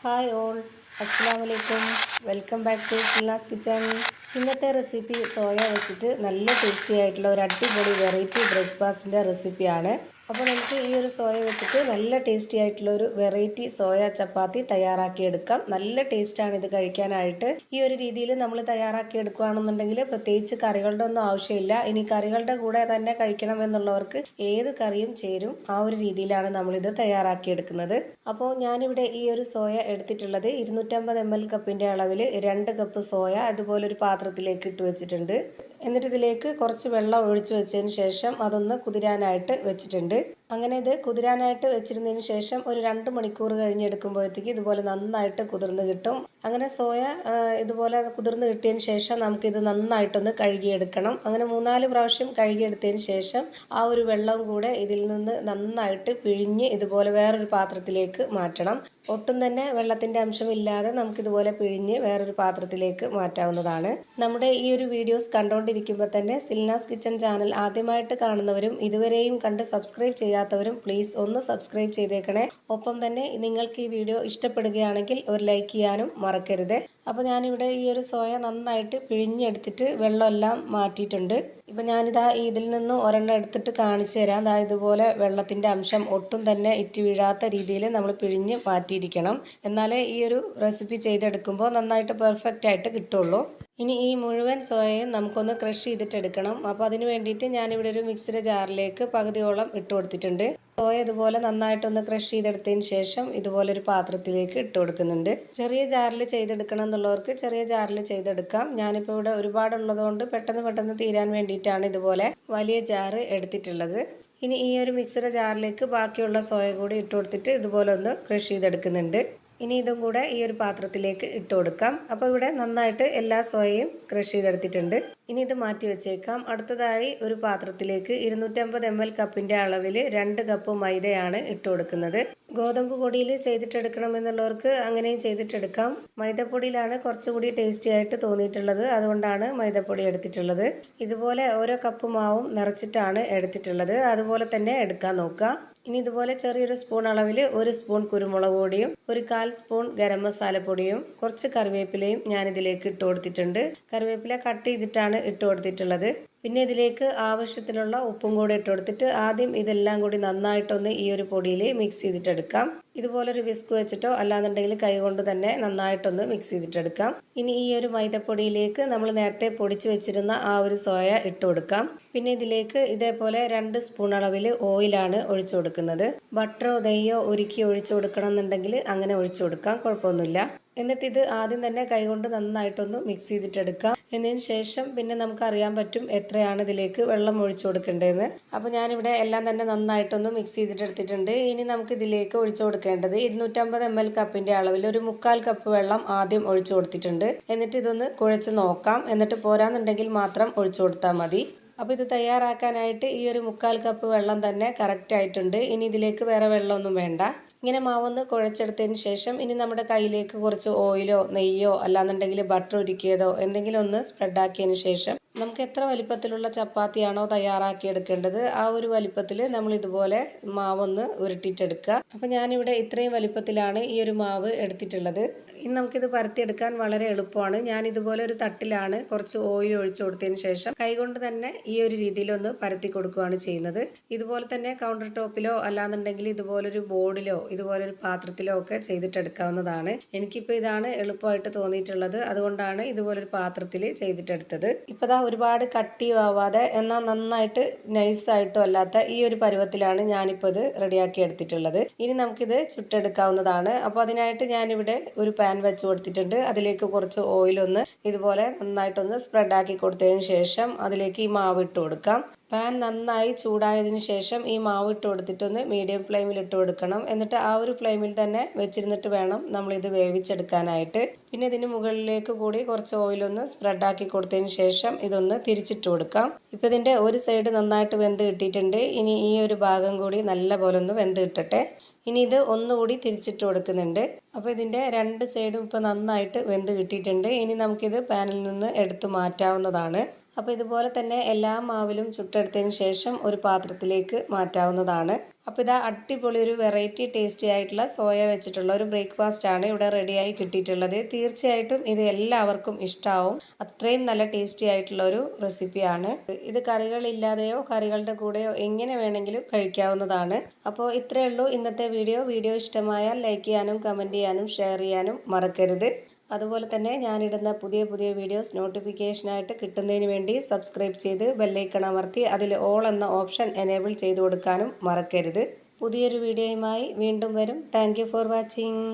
Hi all, അസ്സലാമു അലൈക്കും. Welcome back to Silna's kitchen. ഇന്നത്തെ റെസിപ്പി സോയ വെച്ചിട്ട് നല്ല ടേസ്റ്റി ആയിട്ടുള്ള ഒരു അടിപൊളി വെറൈറ്റി ബ്രേക്ക്ഫാസ്റ്റിൻ്റെ റെസിപ്പിയാണ്. അപ്പോൾ നമുക്ക് ഈ ഒരു സോയ വെച്ചിട്ട് നല്ല ടേസ്റ്റി ആയിട്ടുള്ള ഒരു വെറൈറ്റി സോയ ചപ്പാത്തി തയ്യാറാക്കിയെടുക്കാം. നല്ല ടേസ്റ്റാണ് ഇത് കഴിക്കാനായിട്ട്. ഈ ഒരു രീതിയിൽ നമ്മൾ തയ്യാറാക്കി എടുക്കുകയാണെന്നുണ്ടെങ്കിൽ പ്രത്യേകിച്ച് കറികളുടെ ഒന്നും ആവശ്യമില്ല. ഇനി കറികളുടെ കൂടെ തന്നെ കഴിക്കണം എന്നുള്ളവർക്ക് ഏത് കറിയും ചേരും. ആ ഒരു രീതിയിലാണ് നമ്മളിത് തയ്യാറാക്കിയെടുക്കുന്നത്. അപ്പോൾ ഞാനിവിടെ ഈ ഒരു സോയ എടുത്തിട്ടുള്ളത് 250 ml കപ്പിൻ്റെ അളവിൽ 2 കപ്പ് സോയ അതുപോലെ ഒരു പാത്രത്തിലേക്ക് ഇട്ട് വെച്ചിട്ടുണ്ട്. എന്നിട്ട് ഇതിലേക്ക് കുറച്ച് വെള്ളം ഒഴിച്ചു വെച്ചതിന് ശേഷം അതൊന്ന് കുതിരാനായിട്ട് വെച്ചിട്ടുണ്ട്. അങ്ങനെ ഇത് കുതിരാനായിട്ട് വെച്ചിരുന്നതിന് ശേഷം ഒരു 2 മണിക്കൂർ കഴിഞ്ഞെടുക്കുമ്പോഴത്തേക്ക് ഇതുപോലെ നന്നായിട്ട് കുതിർന്ന് കിട്ടും. അങ്ങനെ സോയ ഇതുപോലെ കുതിർന്ന് കിട്ടിയതിന് ശേഷം നമുക്കിത് നന്നായിട്ടൊന്ന് കഴുകിയെടുക്കണം. അങ്ങനെ 3-4 പ്രാവശ്യം കഴുകിയെടുത്തതിന് ശേഷം ആ ഒരു വെള്ളം കൂടെ ഇതിൽ നിന്ന് നന്നായിട്ട് പിഴിഞ്ഞ് ഇതുപോലെ വേറൊരു പാത്രത്തിലേക്ക് മാറ്റണം. ഒട്ടും തന്നെ വെള്ളത്തിൻ്റെ അംശമില്ലാതെ നമുക്കിതുപോലെ പിഴിഞ്ഞ് വേറൊരു പാത്രത്തിലേക്ക് മാറ്റാവുന്നതാണ്. നമ്മുടെ ഈ ഒരു വീഡിയോസ് കണ്ടുകൊണ്ടിരിക്കുമ്പോൾ തന്നെ സിൽനാസ് കിച്ചൺ ചാനൽ ആദ്യമായിട്ട് കാണുന്നവരും ഇതുവരെയും കണ്ട് സബ്സ്ക്രൈബ് ചെയ്യാത്തവരും പ്ലീസ് ഒന്ന് സബ്സ്ക്രൈബ് ചെയ്തേക്കണേ. ഒപ്പം തന്നെ നിങ്ങൾക്ക് ഈ വീഡിയോ ഇഷ്ടപ്പെടുകയാണെങ്കിൽ ഒരു ലൈക്ക് ചെയ്യാനും മറക്കരുത്. അപ്പോൾ ഞാനിവിടെ ഈ ഒരു സോയ നന്നായിട്ട് പിഴിഞ്ഞെടുത്തിട്ട് വെള്ളമെല്ലാം മാറ്റിയിട്ടുണ്ട്. ഇപ്പം ഞാനിതാ ഇതിൽ നിന്ന് ഒരെണ്ണം എടുത്തിട്ട് കാണിച്ചു തരാം. അതായത് ഇതുപോലെ വെള്ളത്തിൻ്റെ അംശം ഒട്ടും തന്നെ ഇറ്റ് വീഴാത്ത രീതിയിൽ നമ്മൾ പിഴിഞ്ഞ് മാറ്റിയിരിക്കണം. എന്നാലേ ഈ ഒരു റെസിപ്പി ചെയ്തെടുക്കുമ്പോൾ നന്നായിട്ട് പെർഫെക്റ്റ് ആയിട്ട് കിട്ടുള്ളൂ. ഇനി ഈ മുഴുവൻ സോയയും നമുക്കൊന്ന് ക്രഷ് ചെയ്തിട്ടെടുക്കണം. അപ്പോൾ അതിന് വേണ്ടിയിട്ട് ഞാനിവിടെ ഒരു മിക്സിയുടെ ജാറിലേക്ക് പകുതിയോളം ഇട്ട് കൊടുത്തിട്ടുണ്ട്. സോയ ഇതുപോലെ നന്നായിട്ടൊന്ന് ക്രഷ് ചെയ്തെടുത്തതിന് ശേഷം ഇതുപോലെ ഒരു പാത്രത്തിലേക്ക് ഇട്ട് കൊടുക്കുന്നുണ്ട്. ചെറിയ ജാറിൽ ചെയ്തെടുക്കണം എന്നുള്ളവർക്ക് ചെറിയ ജാറിൽ ചെയ്തെടുക്കാം. ഞാനിപ്പോൾ ഇവിടെ ഒരുപാടുള്ളതുകൊണ്ട് പെട്ടെന്ന് തീരാൻ വേണ്ടിയിട്ടാണ് ഇതുപോലെ വലിയ ജാറ് എടുത്തിട്ടുള്ളത്. ഇനി ഈ ഒരു മിക്സിയുടെ ജാറിലേക്ക് ബാക്കിയുള്ള സോയ കൂടി ഇട്ട് കൊടുത്തിട്ട് ഇതുപോലെ ഒന്ന് ക്രഷ് ചെയ്തെടുക്കുന്നുണ്ട്. ഇനി ഇതും കൂടെ ഈ ഒരു പാത്രത്തിലേക്ക് ഇട്ട് കൊടുക്കാം. അപ്പോൾ ഇവിടെ നന്നായിട്ട് എല്ലാ സോയയും ക്രഷ് ചെയ്തെടുത്തിട്ടുണ്ട്. ഇനി ഇത് മാറ്റി വെച്ചേക്കാം. അടുത്തതായി ഒരു പാത്രത്തിലേക്ക് 250 ml കപ്പിൻ്റെ അളവിൽ 2 കപ്പ് മൈദയാണ് ഇട്ട് കൊടുക്കുന്നത്. ഗോതമ്പ് പൊടിയിൽ ചെയ്തിട്ടെടുക്കണം എന്നുള്ളവർക്ക് അങ്ങനെയും ചെയ്തിട്ടെടുക്കാം. മൈദപ്പൊടിയിലാണ് കുറച്ചുകൂടി ടേസ്റ്റി ആയിട്ട് തോന്നിയിട്ടുള്ളത്. അതുകൊണ്ടാണ് മൈദപ്പൊടി എടുത്തിട്ടുള്ളത്. ഇതുപോലെ ഓരോ കപ്പ് മാവും നിറച്ചിട്ടാണ് എടുത്തിട്ടുള്ളത്. അതുപോലെ തന്നെ എടുക്കാൻ നോക്കുക. ഇനി ഇതുപോലെ ചെറിയൊരു സ്പൂൺ അളവിൽ 1 സ്പൂൺ കുരുമുളക് പൊടിയും 1/4 സ്പൂൺ ഗരം മസാല പൊടിയും കുറച്ച് കറിവേപ്പിലയും ഞാനിതിലേക്ക് ഇട്ട് കൊടുത്തിട്ടുണ്ട്. കറിവേപ്പില കട്ട് ചെയ്തിട്ടാണ് ഇട്ട് കൊടുത്തിട്ടുള്ളത്. പിന്നെ ഇതിലേക്ക് ആവശ്യത്തിനുള്ള ഉപ്പും കൂടി ഇട്ട് കൊടുത്തിട്ട് ആദ്യം ഇതെല്ലാം കൂടി നന്നായിട്ടൊന്ന് ഈ ഒരു പൊടിയിൽ മിക്സ് ചെയ്തിട്ടെടുക്കാം. ഇതുപോലൊരു വിസ്ക് വെച്ചിട്ടോ അല്ലാന്നുണ്ടെങ്കിൽ കൈ കൊണ്ട് തന്നെ നന്നായിട്ടൊന്ന് മിക്സ് ചെയ്തിട്ടെടുക്കാം. ഇനി ഈ ഒരു മൈദപ്പൊടിയിലേക്ക് നമ്മൾ നേരത്തെ പൊടിച്ച് വെച്ചിരുന്ന ആ ഒരു സോയ ഇട്ട് കൊടുക്കാം. പിന്നെ ഇതിലേക്ക് ഇതേപോലെ 2 സ്പൂൺ അളവിൽ ഓയിലാണ് ഒഴിച്ചു കൊടുക്കുന്നത്. ബട്ടറോ നെയ്യോ ഉരുക്കി ഒഴിച്ചു കൊടുക്കണം എന്നുണ്ടെങ്കിൽ അങ്ങനെ ഒഴിച്ചു കൊടുക്കാം, കുഴപ്പമൊന്നുമില്ല. എന്നിട്ട് ഇത് ആദ്യം തന്നെ കൈകൊണ്ട് നന്നായിട്ടൊന്ന് മിക്സ് ചെയ്തിട്ടെടുക്കാം. എന്നതിന് ശേഷം പിന്നെ നമുക്ക് അറിയാൻ പറ്റും എത്രയാണ് ഇതിലേക്ക് വെള്ളം ഒഴിച്ചു കൊടുക്കേണ്ടതെന്ന്. അപ്പോൾ ഞാനിവിടെ എല്ലാം തന്നെ നന്നായിട്ടൊന്ന് മിക്സ് ചെയ്തിട്ടെടുത്തിട്ടുണ്ട്. ഇനി നമുക്ക് ഇതിലേക്ക് ഒഴിച്ചു കൊടുക്കേണ്ടത് 250 ml കപ്പിൻ്റെ അളവിൽ 1/4 കപ്പ് വെള്ളം ആദ്യം ഒഴിച്ചു കൊടുത്തിട്ടുണ്ട്. എന്നിട്ട് ഇതൊന്ന് കുഴച്ച് നോക്കാം. എന്നിട്ട് പോരാന്നുണ്ടെങ്കിൽ മാത്രം ഒഴിച്ചു കൊടുത്താൽ മതി. അപ്പോൾ ഇത് തയ്യാറാക്കാനായിട്ട് ഈ ഒരു 1/4 കപ്പ് വെള്ളം തന്നെ കറക്റ്റ് ആയിട്ടുണ്ട്. ഇനി ഇതിലേക്ക് വേറെ വെള്ളമൊന്നും വേണ്ട. ഇങ്ങനെ മാവൊന്ന് കുഴച്ചെടുത്തതിന് ശേഷം ഇനി നമ്മുടെ കയ്യിലേക്ക് കുറച്ച് ഓയിലോ നെയ്യോ അല്ലാന്നുണ്ടെങ്കിൽ ബട്ടർ ഉരുക്കിയതോ എന്തെങ്കിലും ഒന്ന് സ്പ്രെഡാക്കിയതിന് ശേഷം നമുക്ക് എത്ര വലിപ്പത്തിലുള്ള ചപ്പാത്തിയാണോ തയ്യാറാക്കിയെടുക്കേണ്ടത് ആ ഒരു വലിപ്പത്തിൽ നമ്മൾ ഇതുപോലെ മാവൊന്ന് ഉരുട്ടിയിട്ടെടുക്കുക. അപ്പോൾ ഞാനിവിടെ ഇത്രയും വലിപ്പത്തിലാണ് ഈ ഒരു മാവ് എടുത്തിട്ടുള്ളത്. ഇനി നമുക്കിത് പരത്തിയെടുക്കാൻ വളരെ എളുപ്പമാണ്. ഞാൻ ഇതുപോലെ ഒരു തട്ടിലാണ് കുറച്ച് ഓയിൽ ഒഴിച്ചു കൊടുത്തതിന് ശേഷം കൈകൊണ്ട് തന്നെ ഈ ഒരു രീതിയിലൊന്ന് പരത്തി കൊടുക്കുകയാണ് ചെയ്യുന്നത്. ഇതുപോലെ തന്നെ കൗണ്ടർ ടോപ്പിലോ അല്ലാന്നുണ്ടെങ്കിൽ ഇതുപോലൊരു ബോർഡിലോ ഇതുപോലൊരു പാത്രത്തിലോ ഒക്കെ ചെയ്തിട്ടെടുക്കാവുന്നതാണ്. എനിക്കിപ്പോൾ ഇതാണ് എളുപ്പമായിട്ട് തോന്നിയിട്ടുള്ളത്. അതുകൊണ്ടാണ് ഇതുപോലൊരു പാത്രത്തിൽ ചെയ്തിട്ടെടുത്തത്. ഇപ്പോൾ ദാ ഒരുപാട് കട്ടിയാവാതെ എന്നാൽ നന്നായിട്ട് നൈസായിട്ടും അല്ലാത്ത ഈ ഒരു പരുവത്തിലാണ് ഞാനിപ്പോൾ ഇത് റെഡിയാക്കി എടുത്തിട്ടുള്ളത്. ഇനി നമുക്കിത് ചുട്ടെടുക്കാവുന്നതാണ്. അപ്പോൾ അതിനായിട്ട് ഞാനിവിടെ ഒരു പാൻ വെച്ച് കൊടുത്തിട്ടുണ്ട്. അതിലേക്ക് കുറച്ച് ഓയിലൊന്ന് ഇതുപോലെ നന്നായിട്ടൊന്ന് സ്പ്രെഡാക്കി കൊടുത്തതിന് ശേഷം അതിലേക്ക് ഈ മാവ് ഇട്ട് കൊടുക്കാം. പാൻ നന്നായി ചൂടായതിനു ശേഷം ഈ മാവ് ഇട്ട് കൊടുത്തിട്ടൊന്ന് മീഡിയം ഫ്ലെയിമിൽ ഇട്ട് കൊടുക്കണം. എന്നിട്ട് ആ ഒരു ഫ്ലെയിമിൽ തന്നെ വെച്ചിരുന്നിട്ട് വേണം നമ്മളിത് വേവിച്ചെടുക്കാനായിട്ട്. പിന്നെ ഇതിന് മുകളിലേക്ക് കൂടി കുറച്ച് ഓയിലൊന്ന് സ്പ്രെഡാക്കി കൊടുത്തതിന് ശേഷം ഇതൊന്ന് തിരിച്ചിട്ട് കൊടുക്കാം. ഇപ്പോൾ ഇതിൻ്റെ ഒരു സൈഡ് നന്നായിട്ട് വെന്ത് കിട്ടിയിട്ടുണ്ട്. ഇനി ഈ ഒരു ഭാഗം കൂടി നല്ല പോലെ ഒന്ന് വെന്ത് കിട്ടട്ടെ. ഇനി ഇത് ഒന്നുകൂടി തിരിച്ചിട്ട് കൊടുക്കുന്നുണ്ട്. അപ്പോൾ ഇതിൻ്റെ 2 സൈഡും ഇപ്പോൾ നന്നായിട്ട് വെന്ത് കിട്ടിയിട്ടുണ്ട്. ഇനി നമുക്കിത് പാനിൽ നിന്ന് എടുത്ത് മാറ്റാവുന്നതാണ്. അപ്പോൾ ഇതുപോലെ തന്നെ എല്ലാ മാവിലും ചുട്ടെടുത്തതിന് ശേഷം ഒരു പാത്രത്തിലേക്ക് മാറ്റാവുന്നതാണ്. അപ്പോൾ ഇതാ അടിപൊളി ഒരു വെറൈറ്റി ടേസ്റ്റി ആയിട്ടുള്ള സോയ വെച്ചിട്ടുള്ള ഒരു ബ്രേക്ക്ഫാസ്റ്റ് ആണ് ഇവിടെ റെഡിയായി കിട്ടിയിട്ടുള്ളത്. തീർച്ചയായിട്ടും ഇത് എല്ലാവർക്കും ഇഷ്ടമാവും. അത്രയും നല്ല ടേസ്റ്റി ആയിട്ടുള്ള ഒരു റെസിപ്പിയാണ്. ഇത് കറികളില്ലാതെയോ കറികളുടെ കൂടെയോ എങ്ങനെ വേണമെങ്കിലും കഴിക്കാവുന്നതാണ്. അപ്പോൾ ഇത്രയേ ഉള്ളൂ ഇന്നത്തെ വീഡിയോ ഇഷ്ടമായാൽ ലൈക്ക് ചെയ്യാനും കമൻറ്റ് ചെയ്യാനും ഷെയർ ചെയ്യാനും മറക്കരുത്. അതുപോലെ തന്നെ ഞാനിടുന്ന പുതിയ വീഡിയോസ് നോട്ടിഫിക്കേഷനായിട്ട് കിട്ടുന്നതിന് വേണ്ടി സബ്സ്ക്രൈബ് ചെയ്ത് ബെല്ലൈക്കൺ അമർത്തി അതിൽ ഓൾ എന്ന ഓപ്ഷൻ എനേബിൾ ചെയ്ത് കൊടുക്കാനും മറക്കരുത്. പുതിയൊരു വീഡിയോയുമായി വീണ്ടും വരും. Thank you for watching.